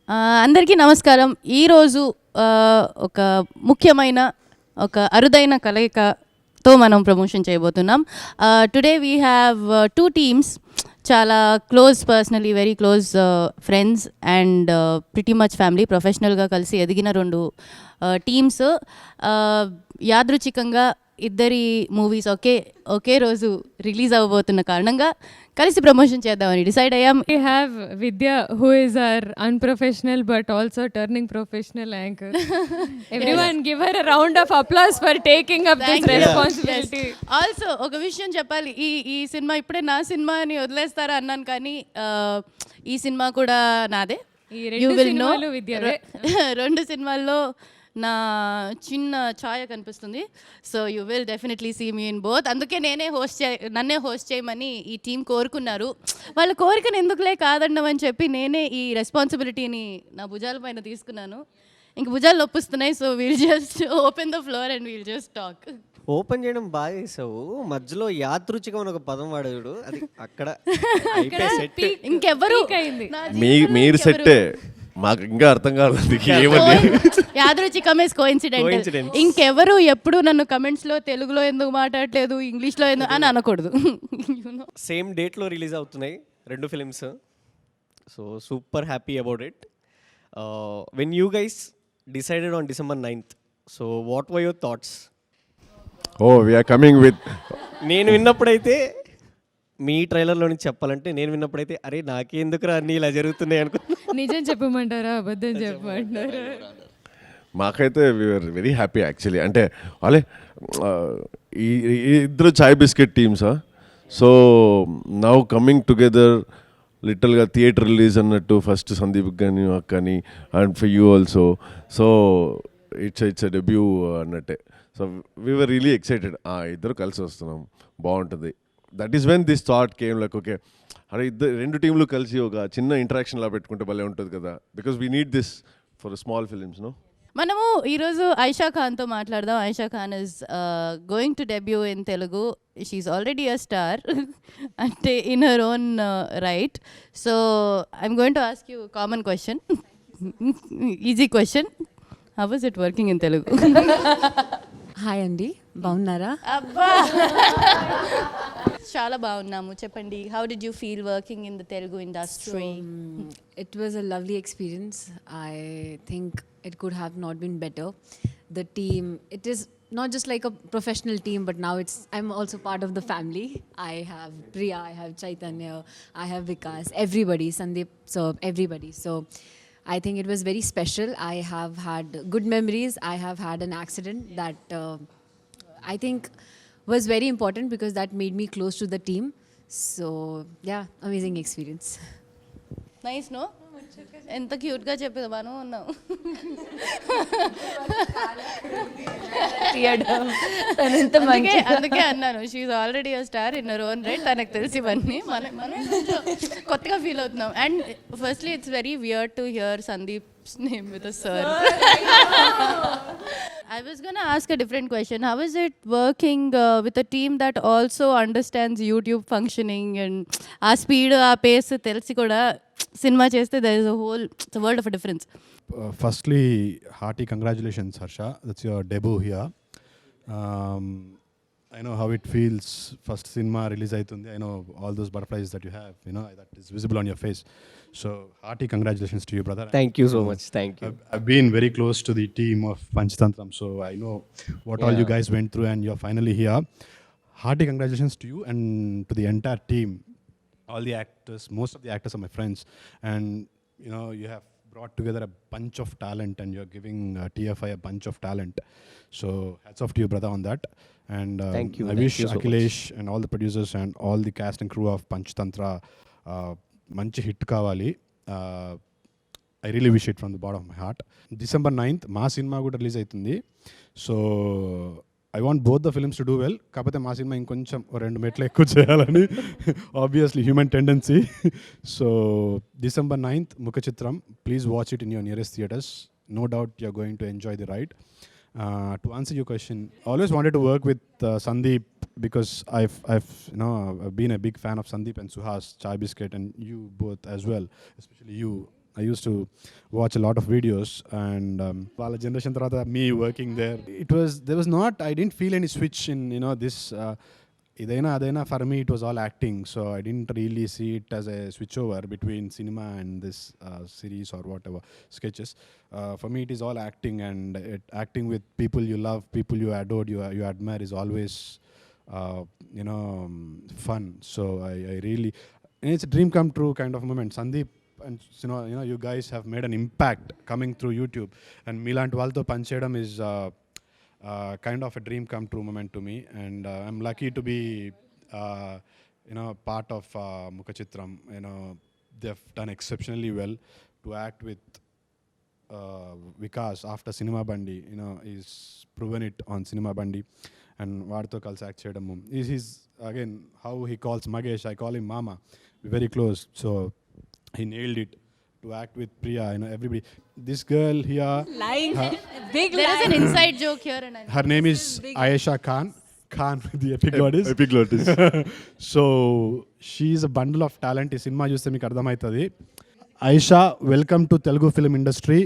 అందరికీ నమస్కారం. ఈరోజు ఒక ముఖ్యమైన ఒక అరుదైన కలయికతో మనం ప్రమోషన్ చేయబోతున్నాం. టుడే వీ హ్యావ్ 2 టీమ్స్, చాలా close, personally very close friends and pretty much family. ప్రొఫెషనల్గా కలిసి ఎదిగిన 2 టీమ్స్. యాదృచ్ఛికంగా ఇద్దరి మూవీస్ ఒకే రోజు రిలీజ్ అవ్వబోతున్న కారణంగా కలిసి ప్రమోషన్ చేద్దామని డిసైడ్ అయ్యాం. We have Vidya, who is our unprofessional but also turning professional anchor. Everyone give her a round of applause for taking up this responsibility. Also ఒక విషయం చెప్పాలి, ఈ సినిమా ఇప్పుడే నా సినిమా అని వదిలేస్తారా అన్నాను, కానీ ఈ సినిమా కూడా నాదే. You will know. 2 సినిమాల్లో నా చిన్న ఛాయ కనిపిస్తుంది. So you will definitely see me in both. అందుకే నన్నే హోస్ట్ చేయమని ఈ టీం కోరుకున్నారు. వాళ్ళ కోరికను ఎందుకులే కాదండమని చెప్పి నేనే ఈ రెస్పాన్సిబిలిటీని నా భుజాల పైన తీసుకున్నాను. ఇంక భుజాలు నొప్పిస్తున్నాయి. So we'll just open the floor and we'll just talk. Open చేయడం బాగా చేసావు, మధ్యలో యాదృచ్ఛికం అని ఒక పదం వాడాడు, అది అక్కడ ఇంకెవ్వరు మీరు సెట్టే, మాకు ఇంకా అర్థం కాలేదు ఏమని. యాదృచ్ఛికం ఇస్ కోఇన్సిడెంటల్. ఇంకెవరు ఎప్పుడు నన్ను కమెంట్స్ లో తెలుగులో ఎందుకు మాట్లాడలేదు, ఇంగ్లీష్ లో ఎందుకు అని అనకూడదు. సేమ్ డేట్ లో రిలీజ్ అవుతున్నాయి 2 films. So super happy about it. When you guys decided on December 9th, so what are your thoughts? We are coming with. నేను విన్నప్పుడైతే, మీ ట్రైలర్లో నుంచి చెప్పాలంటే, నేను విన్నప్పుడైతే అరే నాకెందుకురా అన్నీ ఇలా జరుగుతున్నాయి అనుకో. నిజం చెప్పమంటారా, అబద్ధం చెప్పమంటారా? మాకైతే వీఆర్ వెరీ హ్యాపీ యాక్చువల్లీ. అంటే వాళ్ళే ఈ ఇద్దరు చాయ్ బిస్కెట్ టీమ్సా. సో నౌ కమింగ్ టుగెదర్ లిటిల్గా థియేటర్ రిలీజ్ అన్నట్టు, ఫస్ట్ సందీప్ కానీ కానీ and for you also. So it's debut అన్నట్టే. So we're really excited. ఇద్దరు కలిసి వస్తున్నాం, బాగుంటుంది. That is when this thought came, like okay అరే 2 టీంలు కలిసి ఒక చిన్న ఇంటరాక్షన్ లా పెట్టుకుంటే భలే ఉంటుంది కదా, because we need this for small films. No, మనము ఈరోజు ఆయిషా ఖాన్తో మాట్లాడదాం. Aisha Khan is going to debut in Telugu. She's already a star అంటే in her own right. So I'm going to ask you common question, easy question. How was it working in Telugu? Hi అండి, బాగున్నారా? అబ్బా, చాలా బాగున్నాము. చెప్పండి, how did you feel working in the Telugu industry? It was a lovely experience. I think it could have not been better. The team, it is not just like a professional team, but now I'm also part of the family. I have Priya, I have Chaitanya, I have Vikas, everybody, Sandeep, so everybody. So I think it was very special. I have had good memories. I have had an accident that I think was very important because that made me close to the team. So yeah, amazing experience. Nice. No, ఎంత క్యూట్గా చెప్పేది బాను ఉన్నావు. అందుకే అన్నాను, she already a star in her own right. తనకు తెలిసి ఇవన్నీ మనం కొత్తగా ఫీల్ అవుతున్నాం. And firstly it's very weird to hear Sandeep's name with a sir. I was going to ask a different question. How is it working with a team that also understands YouTube functioning and ఆ speed, ఆ face తెలిసి కూడా cinema చేస్తే there is a world of a difference. Firstly, hearty congratulations, Harsha. That's your debut here. I know how it feels. First cinema release aitundi. I know all those butterflies that you have, that is visible on your face. So hearty congratulations to you, brother. Thank you so much. Thank you. I've been very close to the team of Panchatantra, so I know what all you guys went through, and you're finally here. Hearty congratulations to you and to the entire team. All the actors, most of the actors are my friends, and you have brought together a bunch of talent, and you're giving TFI a bunch of talent. So hats off to you, brother, on that. And thank you. I wish you so Akhilesh much. and all the producers and all the cast and crew of Panchatantra manchi hit kavali. I really wish it from the bottom of my heart. December 9th మా cinema కూడా release అవుతుంది. So I want both the films to do well. కాకపోతే మా cinema ఇంకొంచెం 2 మెట్లు ఎక్కువ చేయాలని obviously human tendency. So December 9th Mukhachitram, please watch it in your nearest theatres. No doubt you're going to enjoy the ride. To answer your question, I always wanted to work with Sandeep because I've been a big fan of Sandeep and Suhas, Chai Biscuit, and you both as well, especially you. I used to watch a lot of videos, and వాళ్ళ generation తర్వాత me working there, there was not, I didn't feel any switch in, this ఇదైనా అదైనా for me it was all acting, so I didn't really see it as a switch over between cinema and this series or whatever sketches. For me it is all acting, and acting with people you love, people you adored, you admire is always fun. So I really, and it's a dream come true kind of moment. Sandeep and you guys have made an impact coming through YouTube, and మీలాంటి వాళ్ళతో పనిచేయడం is kind of a dream come true moment to me, and I'm lucky to be part of Mukhachitram. They've done exceptionally well to act with Vikas after Cinema Bandi. He's proven it on Cinema Bandi, and vaadito kalsi act cheyadamu. He's again, how he calls Magesh, I call him Mama. We're very close, so he nailed it to act with Priya. Everybody. This girl here, Lying. Big There is lie. an inside joke here, and her name is Ayesha Khan. The epiglottis. Epiglottis. So she's a bundle of talent. ఈ cinema చూస్తే మీకు అర్థమవుతుంది. Aisha, welcome to Telugu film industry.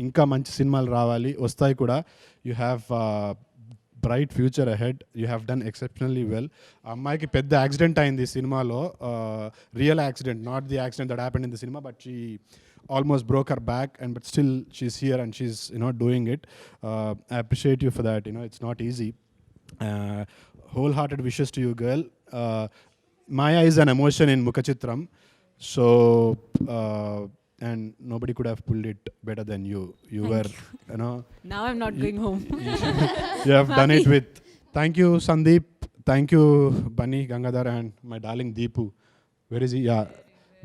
ఇంకా మంచి సినిమాలు రావాలి, వస్తాయి కూడా. You have bright future ahead. You have done exceptionally well. అమ్మాయికి పెద్ద యాక్సిడెంట్ అయింది ఈ సినిమాలో, real accident, not the accident that happened in the cinema, but she almost broke her back, but still she's here and she's doing it. I appreciate you for that. It's not easy. Wholehearted wishes to you, girl. Maya is an emotion in Mukhachitram, so and nobody could have pulled it better than you. You were Now I'm not going home. you have done it with. Thank you, Sandeep. Thank you, Bunny, Gangadhar, and my darling Deepu. Where is he? Yeah,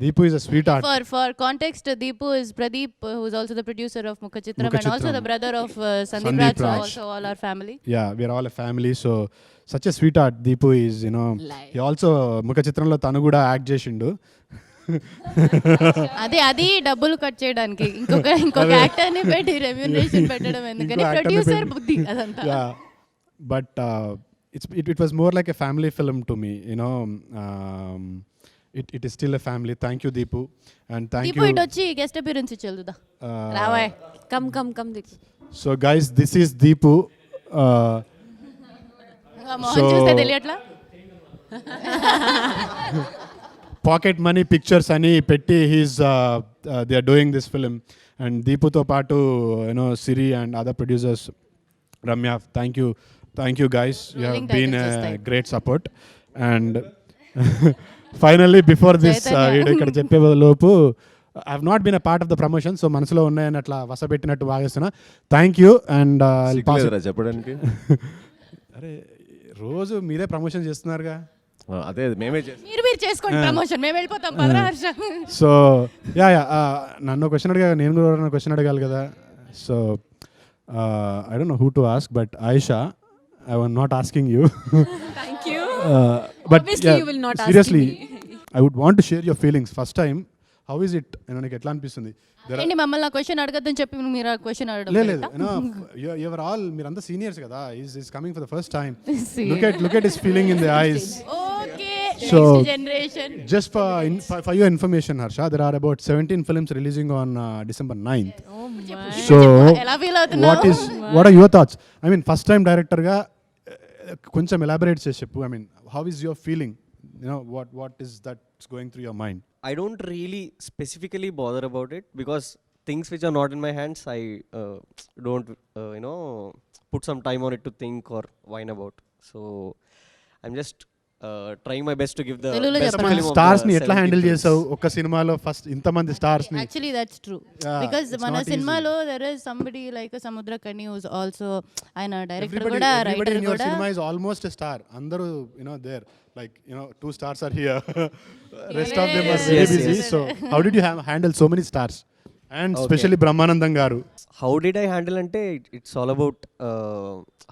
Deepu is a sweetheart. For context, Deepu is Pradeep, who is also the producer of Mukhachitram, and also the brother of Sandeep Raj, so also all our family. Yeah, we are all a family, so such a sweetheart. Deepu is, Lie. he also Mukhachitramlo tanu kuda act చేసిండు. అది డబ్బులు cut చేయడానికి ఇంకొక actor ని పెట్టి remuneration పెట్టడం ఎందుకని, ఇంకో actor ని ప్రొడ్యూసర్ పెట్టి- బుద్ధి అదంతా. Yeah, but it was more like a family film to me. It is still a family. Thank you, Deepu, and thank Deepu you. ఇటు వచ్చి గెస్ట్ అపియరెన్స్ ఇచ్చేదా Uh, రావాయ్. Come. So guys, this is Deepu. Mohan చూస్తే తెలియట్లా. Pocket money pictures అని పెట్టి they are doing this film, and దీపుతో పాటు Siri and other producers, Ramya, thank you guys, you have Rolling been titles వస్తాయి. Great support. And finally before this Chaitanya. ఇక్కడ చెప్పే లోపు I have not been a part of the promotion, so మనసులో ఉన్నాయని అట్లా వసపెట్టినట్టు వాగేస్తున్నా. Thank you. అండ్ సిగ్గులేదురా చెప్పడానికి? అరే రోజు మీరే ప్రమోషన్ చేస్తున్నారుగా. అదే మేమే చేస్తాం. మీరు చేసుకోండి ప్రమోషన్, మేము వెళ్ళిపోతాం పదరా హర్ష. సో యా నన్ను క్వశ్చన్ అడిగా, నేను కూడా ఎవరైనా క్వశ్చన్ అడగాలి కదా. So I don't know who to ask, but Aisha, I am not asking you. Thank you. But Obviously you will not ask seriously me. I would want to share your feelings. First time, how is it? నీకు ఎట్లా అనిపిస్తుంది? ఏంటి మమ్మల్ని ఆ question అడగద్దని చెప్పి మీరు ఆ question అడగడం లేదు, యువర్ ఆల్, మీరంతా సీనియర్స్ కదా. Is coming for the first time. Look at his feeling in the ice. Okay, So, next generation. Just for your information, Harsha, there are about 17 films releasing on December 9th. So, ఎలా feel అవుతున్నావు? what are your thoughts? I mean, first time director ga కొంచెం elaborate చేసి చెప్పు. I mean, how is your feeling? What is that's going through your mind? I don't really specifically bother about it because things which are not in my hands, I don't put some time on it to think or whine about. So I'm just trying my best to give the తెలుగులో best చెప్పండి. film of stars the ని ఎట్లా 70 handle films. చేసావు ఒక సినిమాలో? First ఇంతమంది stars ని. Actually that's true, Yeah, because it's మన not easy. సినిమాలో there is somebody like Samuthirakani whose also, ఆయన డైరెక్టర్ కూడా Everybody రైటర్ in your కూడా. cinema is almost a star. Andaru, there, like 2 stars are here. Rest of them are Yes, very yes, busy. yes. So how did you handle so many stars? And Okay. especially Brahmanandam garu. How did I handle ante, it's all about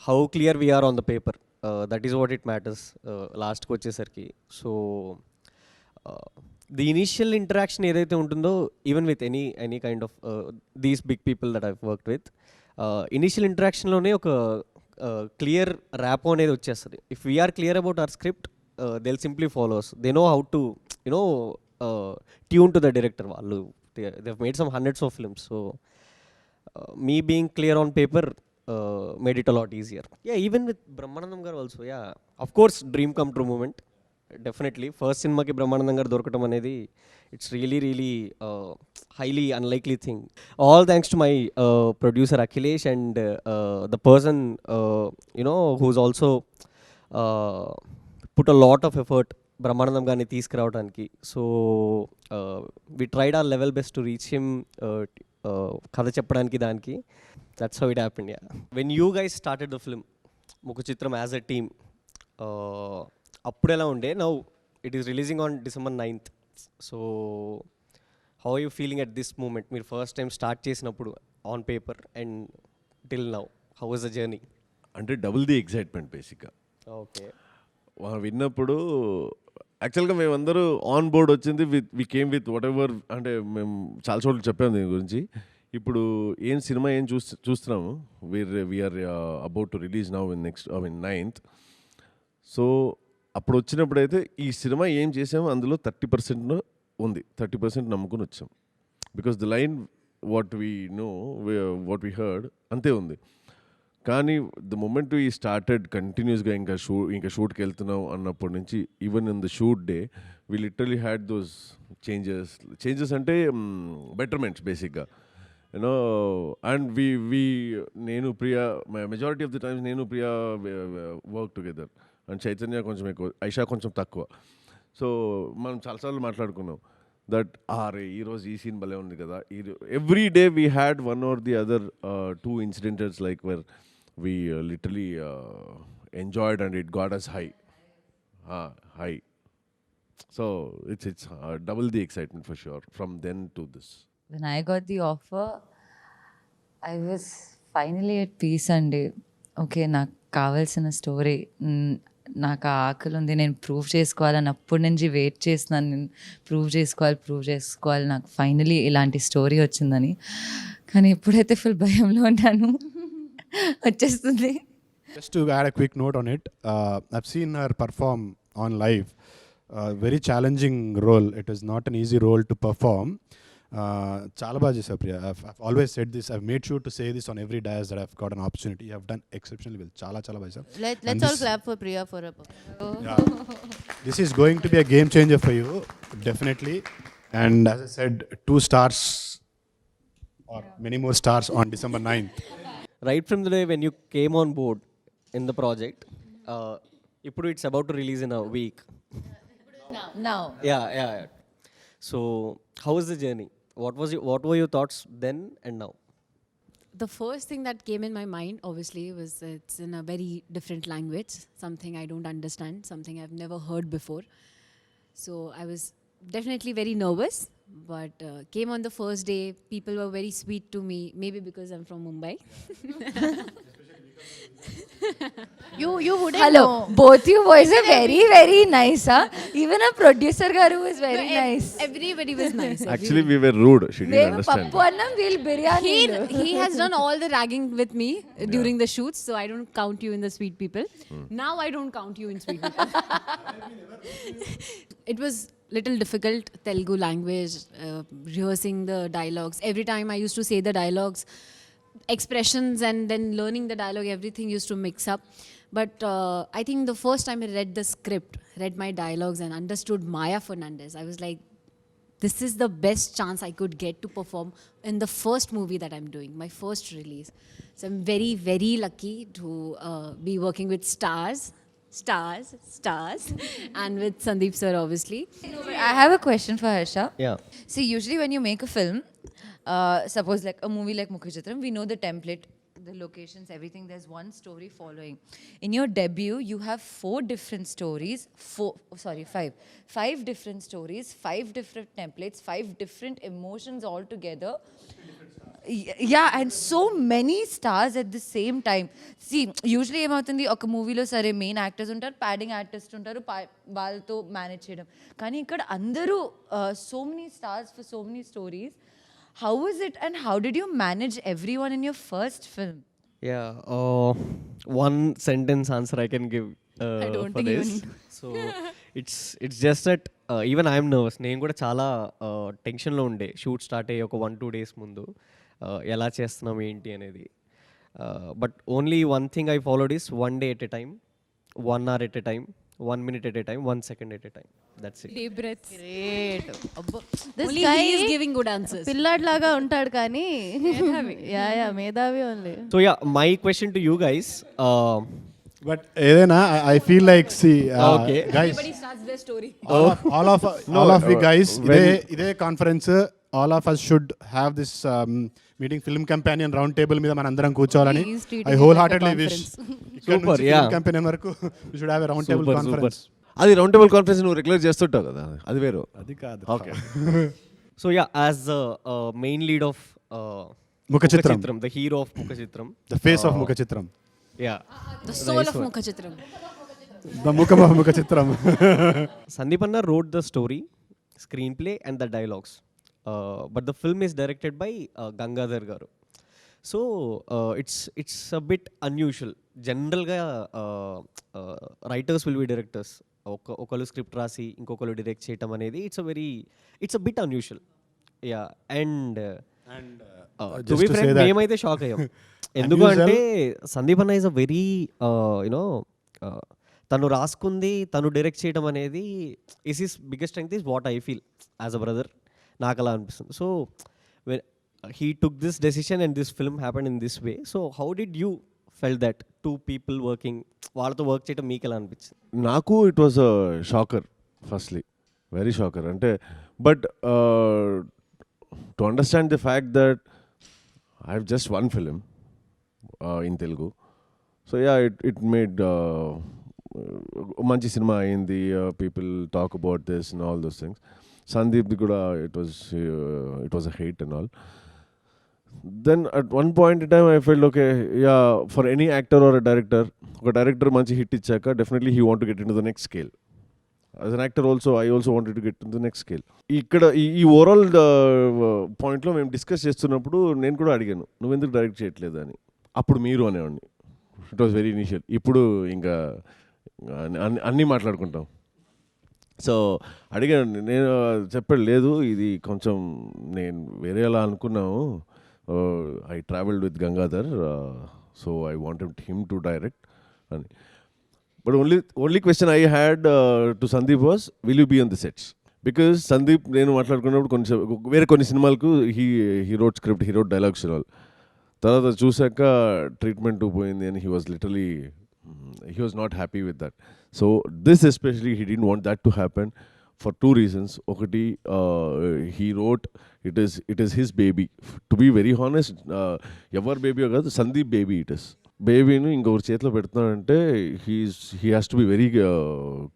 how clear we are on the paper. That is what it matters last కి వచ్చేసరికి. So the initial interaction ఏదైతే ఉంటుందో, even with any kind of these big people that I've worked with, initial ఇంటరాక్షన్లోనే ఒక clear rapport అనేది వచ్చేస్తుంది. If we're clear about our script, they will simply follows. They know how to tune to the director. వాళ్ళు they've made some hundreds of films. So me being clear on paper made it a lot easier. Yeah, even with Brahmanandam garu also. Yeah, of course, dream come true moment. Definitely first సినిమాకి బ్రహ్మానందం గారు దొరకటం అనేది it's really highly unlikely thing. All thanks to my producer Akhilesh and the person who's also put a lot of effort Brahmanandam గారిని తీసుకురావడానికి. So we tried our level best to reach him, కథ చెప్పడానికి దానికి. That's how it happened. Yeah, when you guys started the film Mukhachitram as a team, అప్పుడు ఎలా ఉండే? Now it is releasing on December 9th. So how are you feeling at this moment? మీరు first time start చేసినప్పుడు on paper and till now, how was the journey? అంటే double the excitement బేసిక్గా. Okay, విన్నప్పుడు యాక్చువల్గా మేమందరూ on board వచ్చింది we came with whatever. అంటే మేము చాలా చోట్ల చెప్పాము దీని గురించి. ఇప్పుడు ఏం సినిమా ఏం చూస్తున్నాము, we are about to release now in next 9th. So అప్పుడు వచ్చినప్పుడైతే ఈ సినిమా ఏం చేసామో అందులో 30% ఉంది, 30% నమ్ముకుని వచ్చాం. Because the line what we know, what we heard అంతే ఉంది. కానీ ద మూమెంట్ వీ స్టార్టెడ్ కంటిన్యూస్గా ఇంకా షూట్కి వెళ్తున్నాం అన్నప్పటి నుంచి, even in the shoot day we literally had those changes అంటే బెటర్మెంట్స్ బేసిక్గా, యూనో. అండ్ నేను Priya majority of the times నేను Priya work together. And Chaitanya కొంచెం ఎక్కువ, ఐషా కొంచెం తక్కువ. సో మనం చాలాసార్లు మాట్లాడుకున్నాం దట్ ఈరోజు ఈ సీన్ భలే ఉంది కదా. Every day we had one or the other 2 incidents like where we literally enjoyed and it got us high. So it's double the excitement for sure from then to this. When I got the offer, I was finally at peace అండి. Okay, నాకు కావాల్సిన story, నాకు ఆ ఆకలి ఉంది, నేను prove చేసుకోవాలని అప్పటి నుంచి వెయిట్ చేస్తున్నాను. నేను ప్రూవ్ చేసుకోవాలి, నాకు ఫైనలీ ఇలాంటి స్టోరీ వచ్చిందని. కానీ ఎప్పుడైతే ఫుల్ భయంలో ఉన్నాను, వచ్చేస్తుంది. Just to add a quick note on it, I've seen her perform on live. Very challenging role. It is not an easy role to perform. Chala baga chesavu Priya. I've always said this. I've made sure to say this on every dais that I've got an opportunity. You have done exceptionally well. Chala baga chesavu. Let's all clap for Priya for her. Yeah. This is going to be a game changer for you, definitely. And as I said, 2 stars or many more stars on December 9th. Right from the day when you came on board in the project, ఇప్పుడు it's about to release in a week. Now. Yeah. So how was the journey? What were your thoughts then and now? The first thing that came in my mind, obviously, was it's in a very different language, something I don't understand, something I've never heard before. So I was definitely very nervous, but came on the first day. People were very sweet to me, maybe because I'm from Mumbai. You wouldn't Hello, know. both you boys are very, very nice. Even a producer garu is very nice. Everybody was nice. Actually we were rude, she didn't మేము understand. పప్పు అన్నం, వీళ్ళు biryani. He has done all the ragging with me during the shoots, so I don't count you in the sweet people. Now I don't count you in sweet people. It was little difficult, Telugu language, rehearsing the dialogues. Every time I used to say the dialogues, expressions, and then learning the dialogue, everything used to mix up. But I think the first time I read the script, read my dialogues and understood Maya Fernandez, I was like, this is the best chance I could get to perform in the first movie that I'm doing, my first release. So I'm very, very lucky to be working with stars, and with Sandeep sir, obviously. I have a question for Harsha. Yeah. See, usually when you make a film, suppose like a movie like Mukhachitram, we know the template, the locations, everything. There's one story following. In your debut, you have 5 different stories. 5 different stories, 5 different templates, 5 different emotions all together. Yeah, and so many stars at the same time. See, usually ఏమవుతుంది, ఒక మూవీలో సరే main actors ఉంటారు, padding artist ఉంటారు, వాళ్ళతో manage చేయడం. కానీ ఇక్కడ అందరూ so many stars for so many stories. How was it and how did you manage everyone in your first film? Yeah, one sentence answer I can give I don't for think this. even. So it's just that even I'm nervous. నేను కూడా చాలా టెన్షన్లో ఉండే shoot start అయ్యి ఒక 1-2 days ముందు ఎలా చేస్తున్నాం ఏంటి అనేది. But only one thing I followed is 1 day at a time, 1 hour at a time, 1 minute at a time, 1 second at a time. That's it. Deep breaths. Great. అబ్బో, this Only guy he is giving good answers. పిల్లాడిలాగా ఉంటాడు కానీ yeah మేధావి only. So yeah, my question to you guys. But ఏదైనా I feel like see Okay. Guys Everybody starts their story. all of we guys ఇదే conference all of us should have this meeting film companion round table మీద మన అందరం కూర్చోవాలని He is treating I it wholeheartedly like a wish. Super, yeah. film companion వరకు we should have a round table Super, conference. అది round table conference నువ్వు regular చేస్తుంటావు కదా, అది వేరు. అది కాదు. Okay. So yeah, as the main lead of Mukhachitram, the hero of Mukhachitram. the face of Mukhachitram, Yeah. The soul of Mukhachitram. the mukham of Mukhachitram. Sandeep Anna wrote the story, screenplay and the dialogues. But the film is directed by Gangadhar garu. So it's a bit unusual. Generally writers will be directors. ఒకళ్ళు script రాసి ఇంకొకరు direct చేయటం అనేది it's a bit unusual. Yeah and to be frank మేమైతే shock అయ్యాం. ఎందుకు అంటే సందీప్ అన్న ఈజ్ అ వెరీ యునో తను రాసుకుంది తను డైరెక్ట్ చేయడం అనేది is his biggest strength is what I feel as a brother. నాకు అలా అనిపిస్తుంది. So he took this decision and this film happened in this way. So how did you felt that two people working వాళ్ళతో work చేయడం మీకు ఎలా అనిపించింది? నాకు it was a shocker firstly, very shocker. అంటే but to understand the fact that I have just one film in Telugu. So yeah it made మంచి సినిమా అయింది, people talk about this and all those things. సందీప్ది కూడా it was a hate and all. Then at one point in time I felt okay, yeah, for any actor or a director manchi hit ichchaka definitely he want to get into the next scale. As an actor also I also wanted to get into the next scale. Ikkada ee overall point lo mem discuss chestunnappudu nenu kuda adiganu nu enduku direct cheyatledu ani. Appudu meeru anevandi. It was very initial. Ippudu inga anni మాట్లాడుకుంటాం. So అడిగాను, నేను చెప్పాడు లేదు ఇది కొంచెం నేను వేరేలా అనుకున్నాను. I travelled with Gangadhar, so I wanted him to direct. But only question I had to Sandeep was, will you be on the sets? Because Sandeep, నేను మాట్లాడుకున్నప్పుడు వేరే కొన్ని సినిమాలకు he wrote script, he wrote dialogues and all. తర్వాత చూసాక treatment పోయింది అని he was literally, he was not happy with that. So this especially he didn't want that to happen. For two reasons. Okati, he wrote, it is his baby. To be very honest, ever baby agadu Sandeep baby it is. Baby nu ingor chetlo pedtunante he has to be very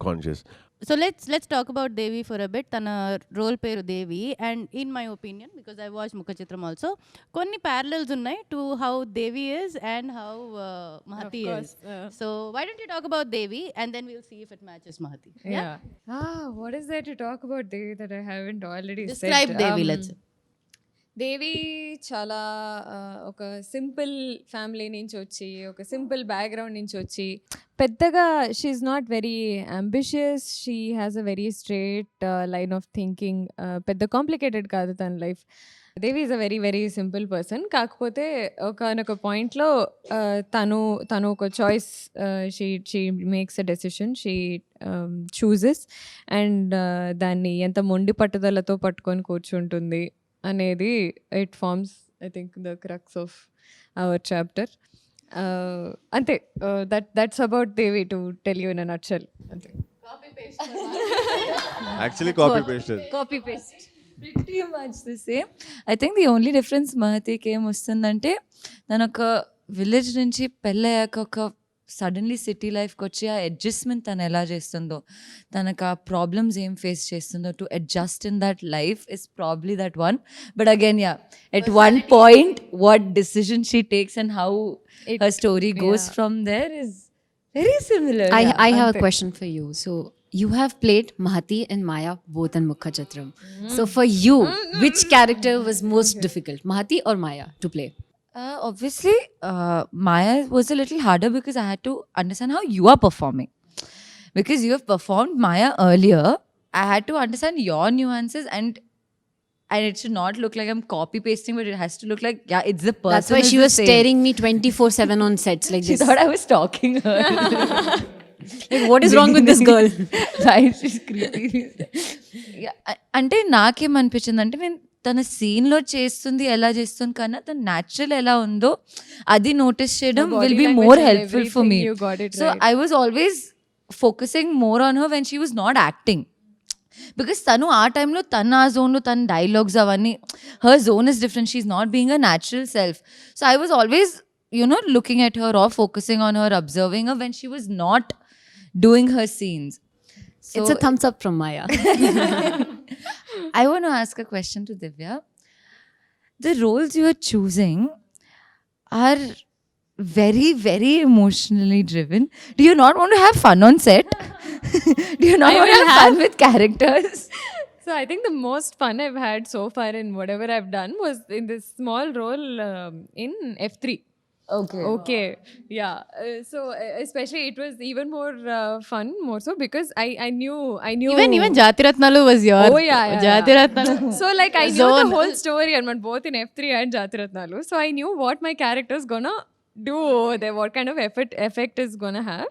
conscious. So let's talk about Devi for a bit. Tana role peru Devi, and in my opinion, because I watched Mukhachitram also, konni parallels unnai to how Devi is and how Mahati is. So why don't you talk about Devi and then we'll see if it matches Mahati. Yeah. What is there to talk about Devi that I haven't already said? Describe Devi, let's say. దేవి చాలా ఒక simple family నుంచి వచ్చి, ఒక simple background నుంచి వచ్చి, పెద్దగా she's not very ambitious. She has a very straight line of thinking. పెద్ద complicated కాదు తన life. Devi is a very very simple person. కాకపోతే ఒకనొక పాయింట్లో తను ఒక choice, she makes a decision, she chooses, and దాన్ని ఎంత మొండి పట్టుదలతో పట్టుకొని కూర్చుంటుంది అనేది it forms I think the crux of our chapter. అంతే, that's about Devi to tell you in a nutshell. అంతే. Actually copy pasted. Copy paste. Pretty much the same. I think the only difference Mahatiకి ఏం వస్తుందంటే, తను ఒక village నుంచి పెళ్ళయ్యాక ఒక suddenly city లైఫ్కి వచ్చి ఆ అడ్జస్ట్మెంట్ తను ఎలా చేస్తుందో, తనకు ఆ ప్రాబ్లమ్స్ ఏం ఫేస్ చేస్తుందో, to adjust in that life is probably that one. But again yeah, at one point what decision she takes and how her story goes from there is very similar. I have a question for you. So you have played Mahati and Maya both in Mukhachitram. So for you, which character was most difficult, Mahati or Maya, to play? Obviously, Maya was a little harder because I had to understand how you are performing. Because you have performed Maya earlier I had to understand your nuances, and it should not look like I'm copy pasting, but it has to look like, yeah, it's the person. That's why is she the was same. staring me 24/7 on sets like She this. thought I was stalking her. Like, what is wrong with this girl? Right, she's creepy. Yeah, అంటే నాకేమనిపించింది అంటే, నేను తన సీన్లో చేస్తుంది ఎలా చేస్తుంది కన్నా తన న్యాచురల్ ఎలా ఉందో అది నోటీస్ చేయడం Her body will be language more and helpful for me. everything, you got it so right. I was always focusing more on her when she was not acting. Because తను ఆ టైంలో తన ఆ జోన్లో తన డైలాగ్స్ అవన్నీ, her zone is different, she is not being a natural self. So I was always looking at her or focusing on her, observing her when she was not doing her scenes. So It's a thumbs up from Maya. I want to ask a question to Divya. The roles you are choosing are very, very emotionally driven. Do you not want to have fun on set? Do you not I want to will have fun with characters? So I think the most fun I've had so far in whatever I've done was in this small role in F3. Okay. Yeah. So especially it was even more fun, more so because I knew. Even Jatiratnalu was your. Oh yeah. Jatiratnalu. So like I knew Zone. the whole story and both in F3 and Jatiratnalu. So I knew what my character's gonna do over there, what kind of effect is gonna have.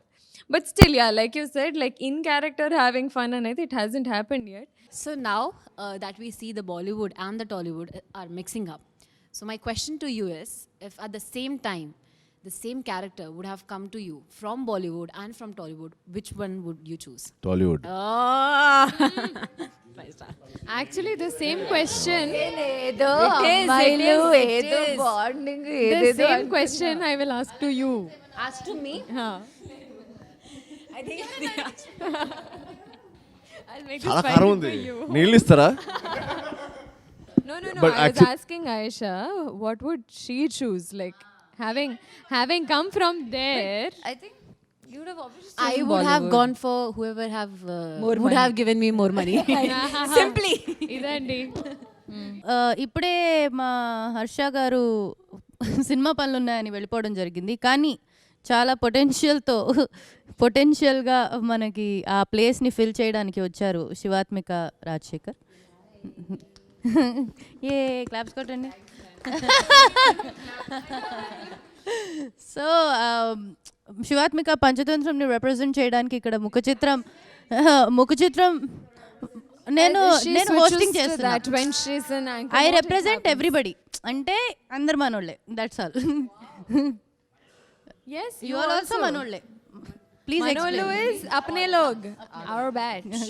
But still, yeah, like you said, like in character having fun and I think it hasn't happened yet. So now that we see the Bollywood and the Tollywood are mixing up, so my question to you is, if at the same time the same character would have come to you from Bollywood and from Tollywood, which one would you choose? Tollywood. Oh. Actually, the same question. ఏదో is, అమ్మాయిలు it ఏదో is. Bonding The ఏదేదో same question I will ask to you. Ask to me. Huh. I think I'll make చాలా this కారం fun ఉంది, for you. నీళ్ళు ఇస్తారా? No. But I was asking Aisha, what would she choose? Like having come from there. I think you would have obviously I chosen would have Bollywood. gone for whoever More would money. have given me more money. Simply. ఇదండి. ఇప్పుడే మా హర్ష గారు cinema పనులు ఉన్నాయని వెళ్ళిపోవడం జరిగింది. కానీ చాలా పొటెన్షియల్గా మనకి ఆ ప్లేస్ని ఫిల్ చేయడానికి వచ్చారు శివాత్మిక రాజశేఖర్. ఏ క్లాప్స్ కొట్టండి. సో శివాత్మిక పంచతంత్రంని రిప్రజెంట్ చేయడానికి ఇక్కడ ముఖచిత్రం నేను హోస్టింగ్ చేస్తున్నా. When she's an anchor, I what represent happens? Everybody, అంటే అందరు మనోళ్ళే, that's all. Yes, you are also మనోళ్ళే. Please Manolu is apne log, our batch.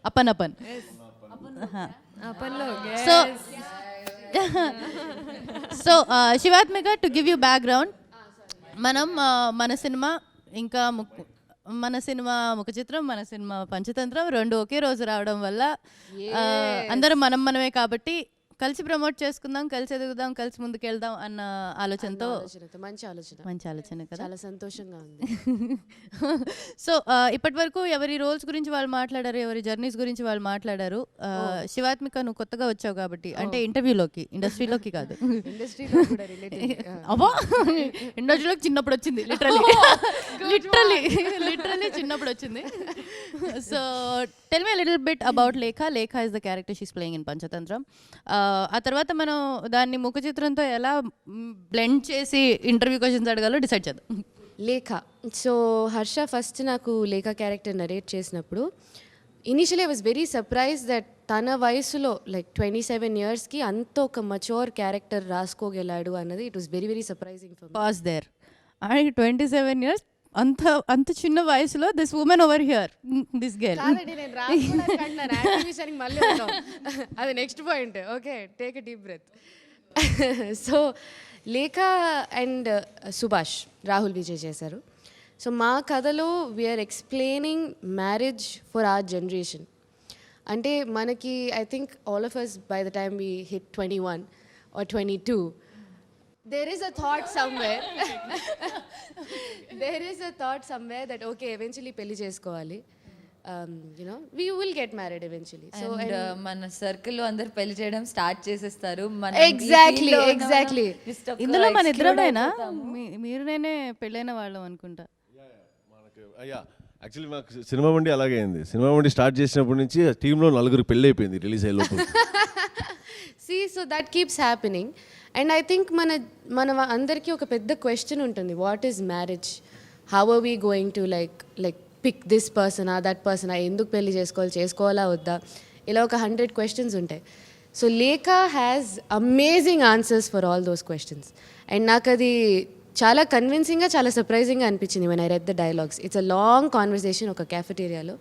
అపన్ Log. Yes. So Shivathmika, to give you background, మనం మన సినిమా ముఖచిత్రం, మన cinema Panchatantram రెండు ఒకే రోజు రావడం వల్ల అందరం మనమే కాబట్టి కలిసి ప్రమోట్ చేసుకుందాం, కలిసి ఎదుగుదాం, కలిసి ముందుకెళ్దాం అన్న ఆలోచనతో. మంచి ఆలోచన కదా, చాలా సంతోషంగా ఉంది. సో ఇప్పటి వరకు ఎవరి రోల్స్ గురించి వాళ్ళు మాట్లాడారు, ఎవరి జర్నీస్ గురించి వాళ్ళు మాట్లాడారు. శివాత్మిక, నువ్వు కొత్తగా వచ్చావు కాబట్టి, అంటే ఇంటర్వ్యూలోకి, ఇండస్ట్రీలోకి కాదు, అబ్బా ఇండస్ట్రీలోకి చిన్నప్పుడు వచ్చింది, లిటరలీ చిన్నప్పుడు వచ్చింది. So tell me a little bit about Lekha. Lekha is the character she's playing in Panchatantra. ఆ తర్వాత మనం దాన్ని ముఖ చిత్రంతో ఎలా బ్లెండ్ చేసి ఇంటర్వ్యూ క్వశ్చన్స్ అడగాలో డిసైడ్ చేద్దాం. లేఖ. సో హర్ష ఫస్ట్ నాకు లేఖ క్యారెక్టర్ నరేట్ చేసినప్పుడు initially I was very surprise that తన వయసులో లైక్ 27 yearsకి అంత ఒక మచ్యూర్ క్యారెక్టర్ రాసుకోగలాడు అన్నది. It was very very surprising for me. Pass there. ఆయనకి 27 years, అంత చిన్న వయసులో this women over here, this girl. నేను రాసుకోవడానికి మళ్ళీ వద్దాం, అది next point. Okay, take a deep breath. So Lekha and Subhash, Rahul Vijay చేశారు. సో మా కథలో we are explaining marriage for our generation. అంటే మనకి I think all of us by the time we hit 21 or 22, there is a thought somewhere that okay, eventually పెళ్లి చేసుకోవాలి, we will get married eventually. So మన circle లో అందరు పెళ్లి చేయడం start చేసేస్తారు. exactly ఇందులో మన ఇద్దరమేనా, మీరు నేనే పెళ్ళైన వాళ్ళం అనుకుంటా. యాక్చువల్లీ మాకు సినిమా మండి అలాగే అయింది. సినిమా మండి స్టార్ట్ చేసినప్పటి నుంచి టీంలో 4 పెళ్ళి అయిపోయింది రిలీజ్ అయ్యే లోపు. See, so that keeps happening. And I think మన అందరికీ ఒక పెద్ద క్వశ్చన్ ఉంటుంది, what is marriage, how are we going to like pick this పర్సనా దట్ పర్సనా, ఎందుకు పెళ్లి చేసుకోవాలా వద్దా, ఇలా ఒక 100 క్వశ్చన్స్ ఉంటాయి. So Lekha has amazing answers for all those questions. And నాకు అది చాలా కన్విన్సింగ్గా, చాలా సర్ప్రైజింగ్గా అనిపించింది when I read the dialogues. It's a long conversation ఒక క్యాఫెటేరియాలో,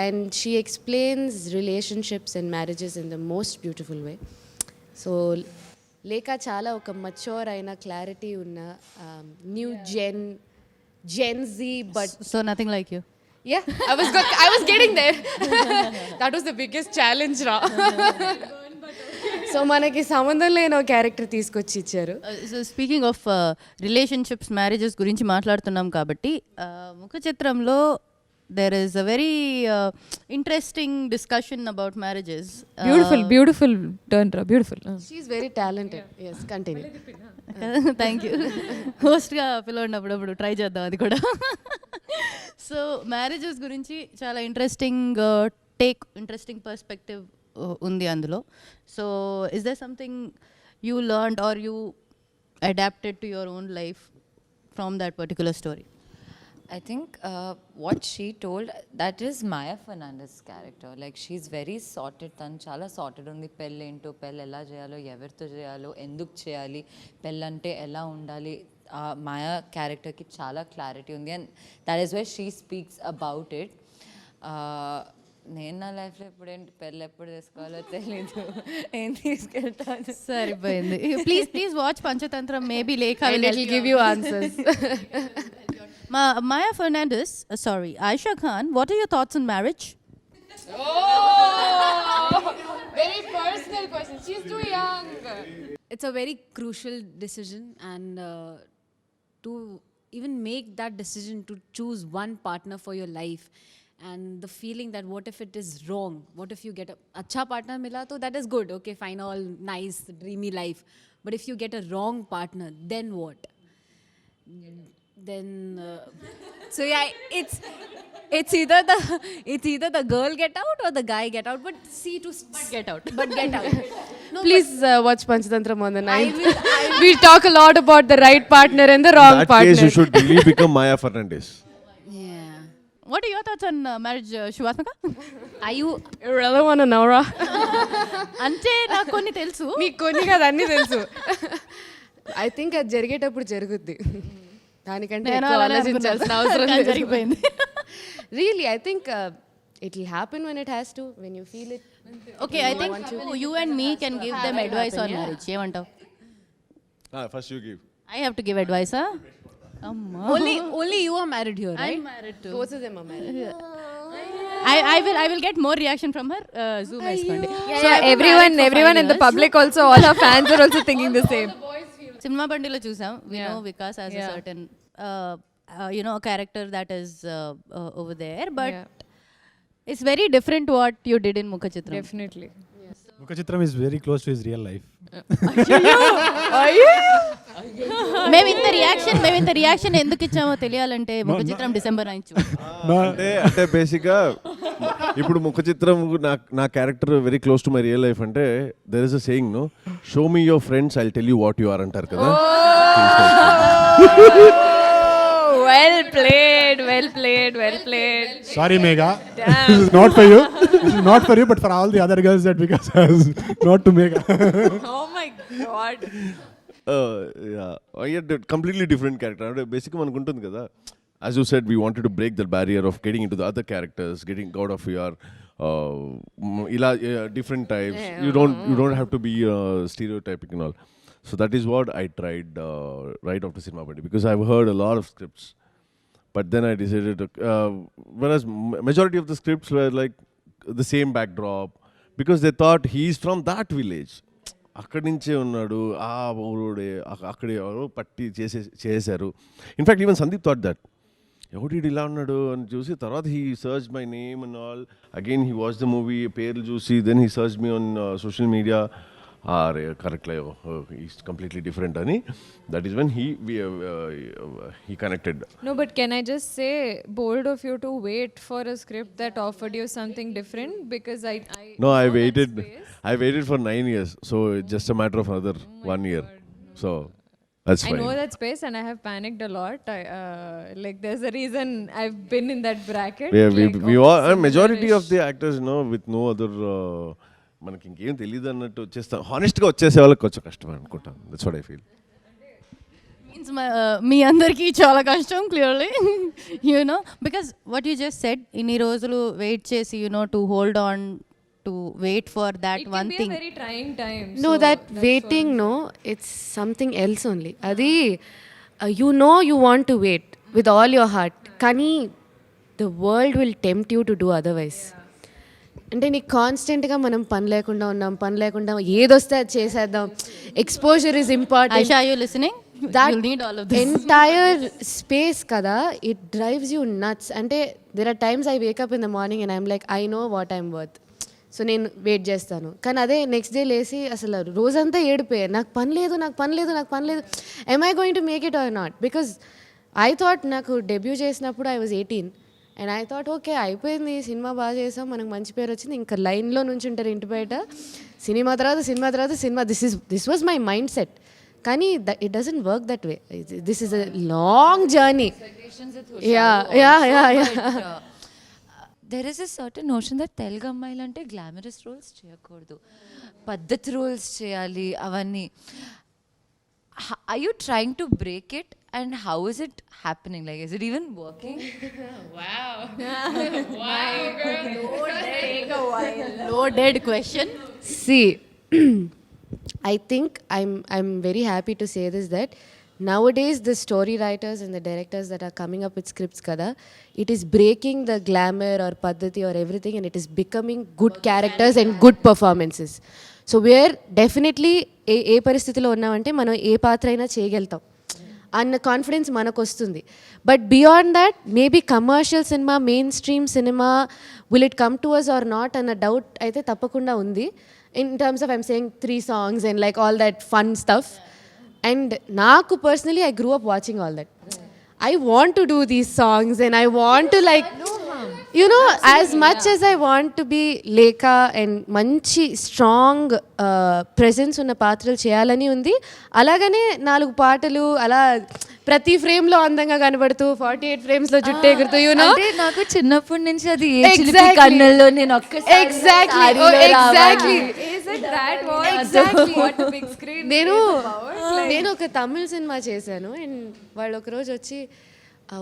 and she explains relationships and marriages in the most beautiful way. So Lekha చాలా ఒక మచ్యూర్ అయిన క్లారిటీ ఉన్న new gen Z, but so nothing like you. yeah, I was getting there. That was the biggest challenge ra. So మనకి సంబంధం లేని ఒక character తీసుకొచ్చి ఇచ్చారు. So speaking of relationships, marriages గురించి మాట్లాడుతున్నాం కాబట్టి ముఖ చిత్రంలో there is a very interesting discussion about marriages. Beautiful turn ra, beautiful. She is very talented. Yes, continue. Thank you. హోస్ట్గా పిలవండి, అప్పుడప్పుడు ట్రై చేద్దాం అది కూడా. సో మ్యారేజెస్ గురించి చాలా ఇంట్రెస్టింగ్ పర్స్పెక్టివ్ ఉంది అందులో. So is there something you learned or you adapted to your own life from that particular story? I think what she told, that is Maya Fernandez's character. Like, she's very sorted. Tan chala sorted undi. Pelli into pelli ella cheyalo, evartho cheyalo, enduk cheyali, pellante ella undali. Maya character ki chala clarity undi, and that is why she speaks about it. నేను నా లైఫ్లో ఎప్పుడు ఏంటి పెళ్ళి ఎప్పుడు చేసుకోవాలో తెలీదు, ఏం తీసుకెళ్తాను. సరిపోయింది. Please watch Panchatantram. Maybe Lekha will give you answers. Maya Fernandez, sorry, Aisha Khan, what are your thoughts on marriage? Very personal question. She's too young. It's a very crucial decision, and to even make that decision to choose one partner for your life, and the feeling that what if it is wrong, what if you get a acha partner mila, so that is good, okay, fine, all nice dreamy life, but if you get a wrong partner, then what? Then so yeah, it's either the girl get out or the guy get out, but get out. No, Please watch Panchatantra on the 9th. We'll talk a lot about the right partner and the wrong That partner. case you should really become Maya Fernandez. yeah, What are your thoughts on marriage, Shivasmaka? are you You really want to know, ra? అంటే నాకు కొన్ని తెలుసు. నీకు కొన్ని కాదు, అన్నీ తెలుసు. I think అది జరిగేటప్పుడు జరుగుద్ది, దానికంటే నేను ఎక్కువ అలానే ఆలోచించాల్సిన అనుకున్నాను. అవసరం కానీ లేదు. జరిగిపోయింది. Really, I think it will happen when it has to, when you feel it. Okay, I think you and me can give them advice on marriage. ఏమంటావు? First you give. I have to give advice, huh? అమ్మా. only you are married here, right? I'm married too. Both of them are married. I will get more reaction from her. Zoom వేసుకోండి. Everyone in the public also, all our fans are also thinking the same. Cinema బండిలో చూసాం. We know Vikas has a certain a character that is over there, but it's very different what you did in Mukhachitram. Definitely. Mukhachitram is very close to his real life. మేము ఇంత reaction ఎందుకు ఇచ్చామో తెలియాలంటే ముఖచిత్రం December 9 అంటే బేసిక్గా ఇప్పుడు Mukhachitram నా character very close to my real life అంటే there is a saying, no, show me your friends, I tell you what you are అంటారు కదా. Well played. Sorry, Megha. This is not for you. This is not for you, but for all the other girls that Vikas has. Not to Megha. Oh my God. Completely different character. అంటే బేసిక్గా మనకు ఉంటుంది కదా, as you said, we wanted to break the barrier of getting into the other characters, getting out of your different types. You don't have to be stereotypic and all. So that is what I tried right after Cinema Bandi, because I've heard a lot of scripts, but then I decided, whereas majority of the scripts were like the same backdrop, because they thought he's from that village. అక్కడి నుంచే ఉన్నాడు, ఆ ఊరుడే అక్కడే పట్టి చేశారు. In fact even Sandeep thought that ఎవడు ఇలా ఉన్నాడు అని చూసి తర్వాత he search my name and all, again he watch the movie, పేర్లు చూసి then he search me on social media. కరెక్ట్లే ఈస్ కంప్లీట్లీ డిఫరెంట్ అని that is when he connected. No, but can I just say, bold of you to wait for a script that offered you something different? Because I No, know that space. I waited for 9 years, so it's just a matter of another 1 year. So that's I fine. know that space and I have panicked a lot. Like there's a reason I've been in that bracket. Yeah, like, we of all, majority similar-ish. of the actors, with no other మనకి ఇంకేం తెలియదు అన్నట్టు వచ్చేస్తాం. హానెస్ట్గా వచ్చేసే వాళ్ళకి కొంచెం కష్టం అనుకుంటాను. That's what I feel. Means మీ అందరికీ చాలా కష్టం clearly you know because what you just said ఇన్ని రోజులు వెయిట్ చేసి you know to hold on to wait for that It one can be a thing. very trying time. No, so that that's waiting, no, it's something else only. Adi, you know you want to wait with all your heart. Kani, the world will tempt you to do otherwise. అంటే నీకు కాన్స్టెంట్గా మనం పని లేకుండా ఏదొస్తే అది చేసేద్దాం, exposure is important, Aisha you listening that need all of this. entire space kada, it drives you nuts. Ante there are times I wake up in the morning and I'm like, I know what I'm worth, so నేను wait చేస్తాను. కానీ అదే next day లేసి అసలు రోజంతా ఏడిపోయా, నాకు పని లేదు, am I going to make it or not? Because I thought, నాకు డెబ్యూ చేసినప్పుడు I was 18 and I thought okay అయిపోయింది, సినిమా బాగా చేసాం, మనకు మంచి పేరు వచ్చింది, ఇంకా లైన్లో నుంచి ఉంటారు ఇంటి బయట, సినిమా తర్వాత సినిమా, this was my mindset. కానీ it doesn't work that way. This is a long journey. There is a certain notion that Telugu అమ్మాయిలు అంటే గ్లామరస్ రోల్స్ చేయకూడదు, పద్ధతి రోల్స్ చేయాలి అవన్నీ. Are you trying to break it and how is it happening? Like, is it even working? Loaded question. See, I think I'm very happy to say this, that nowadays the story writers and the directors that are coming up with scripts kada, it is breaking the glamour or paddhati or everything, and it is becoming good characters and good performances. So we're definitely ఏ పరిస్థితిలో ఉన్నామంటే మనం ఏ పాత్ర అయినా చేయగలుగుతాం అన్న confidence మనకు వస్తుంది. But beyond that maybe commercial cinema, mainstream cinema, will it come to us or not అన్న డౌట్ అయితే తప్పకుండా ఉంది. In terms of I'm saying 3 songs and like all that fun stuff. And నాకు personally I grew up watching all that. I want to do these songs and I want to like, you know, as much as I want to be Lekha and manchi strong presence ఉన్న పాత్రలు చేయాలని ఉంది, అలాగనే 4 పాటలు అలా ప్రతి frame లో అందంగా కనబడుతూ 48 ఫ్రేమ్స్ లో జుట్టు ఎగురుతూ, యు నో. అంటే నాకు చిన్నప్పటి నుంచి అది ఏ చిలిపి కన్నుల్లో నేను ఒక్కసారి exactly Is it that what? What big screen? నేను ఒక తమిళ సినిమా చేశాను అండ్ వాళ్ళు ఒకరోజు వచ్చి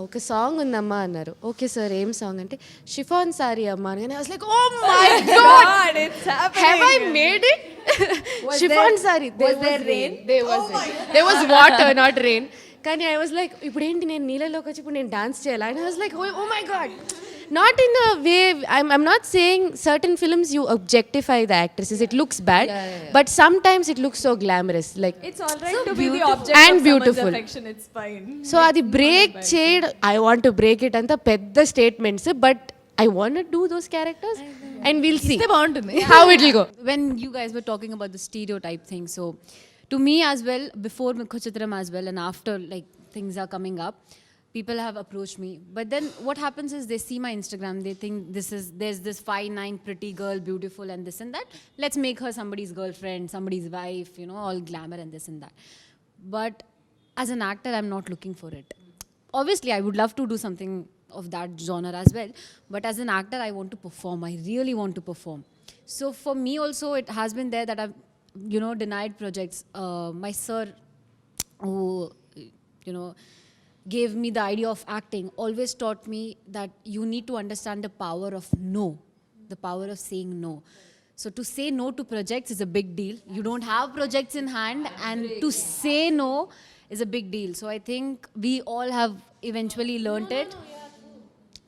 ఒక సాంగ్ ఉందమ్మా అన్నారు. ఓకే సార్, ఏం సాంగ్ అంటే షిఫాన్ సారీ అమ్మా అని. I was like, oh my god, have I made it? Chiffon sari. there was water, not rain. కానీ ఐ వాజ్ లైక్, ఇప్పుడు ఏంటి నేను నీళ్ళలోకి వచ్చి ఇప్పుడు నేను డాన్స్ చేయాలి? And I was like, oh my god. Not in a way, I'm not saying certain films you objectify the actresses, it looks bad, but sometimes it looks so glamorous, like It's all right to be the object and of beautiful. someone's affection, it's fine. so adi break cheyed, I want to break it anta pedda statements, but I want to do those characters and we'll see how it will go. When you guys were talking about the stereotype thing, so to me as well, before Mukhachitram as well, and after like things are coming up, people have approached me. But then what happens is they see my Instagram, they think there's this 5'9" pretty girl, beautiful and this and that. Let's make her somebody's girlfriend, somebody's wife, you know, all glamour and this and that. But as an actor, I'm not looking for it. Obviously, I would love to do something of that genre as well. But as an actor, I want to perform. I really want to perform. So for me also, it has been there that I've, you know, denied projects. My sir, who, you know, gave me the idea of acting, always taught me that you need to understand the power of no, the power of saying no. So to say no to projects is a big deal. You don't have projects in hand, and to say no is a big deal. So I think we all have eventually learnt it.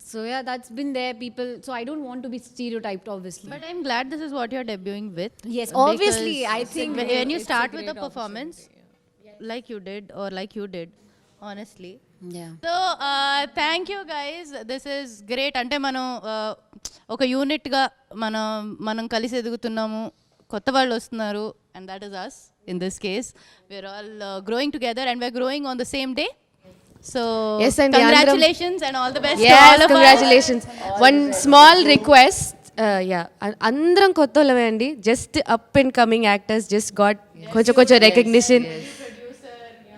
So yeah, that's been there, people. So I don't want to be stereotyped, obviously. But I'm glad this is what you're debuting with. Yes, obviously, I think when you it's a start with great a performance like you did, honestly. Yeah. So thank you guys, this is great. అంటే మనం ఒక యూనిట్గా మనం కలిసి ఎదుగుతున్నాము, కొత్త వాళ్ళు వస్తున్నారు, and that is us in this case. We are all growing together and we are growing on the same day. So Yes, and the congratulations and all the best. Yes, congratulations. One small request. అందరం కొత్త వాళ్ళమే అండి, just up and coming actors, just got కొంచెం recognition.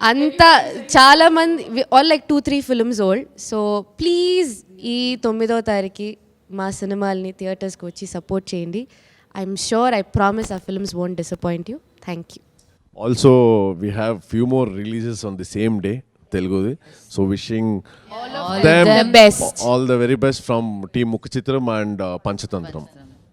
అంతా చాలా మంది all like 2-3 films old. So please ఈ 9వ తారీఖు మా సినిమాల్ని థియేటర్స్కి వచ్చి సపోర్ట్ చేయండి. I'm sure, I promise our films won't disappoint you. Thank you. Also, we have few more releases on the same day, Telugudi. So wishing them the best. all the very best from Team Mukhachitram and Panchatantra.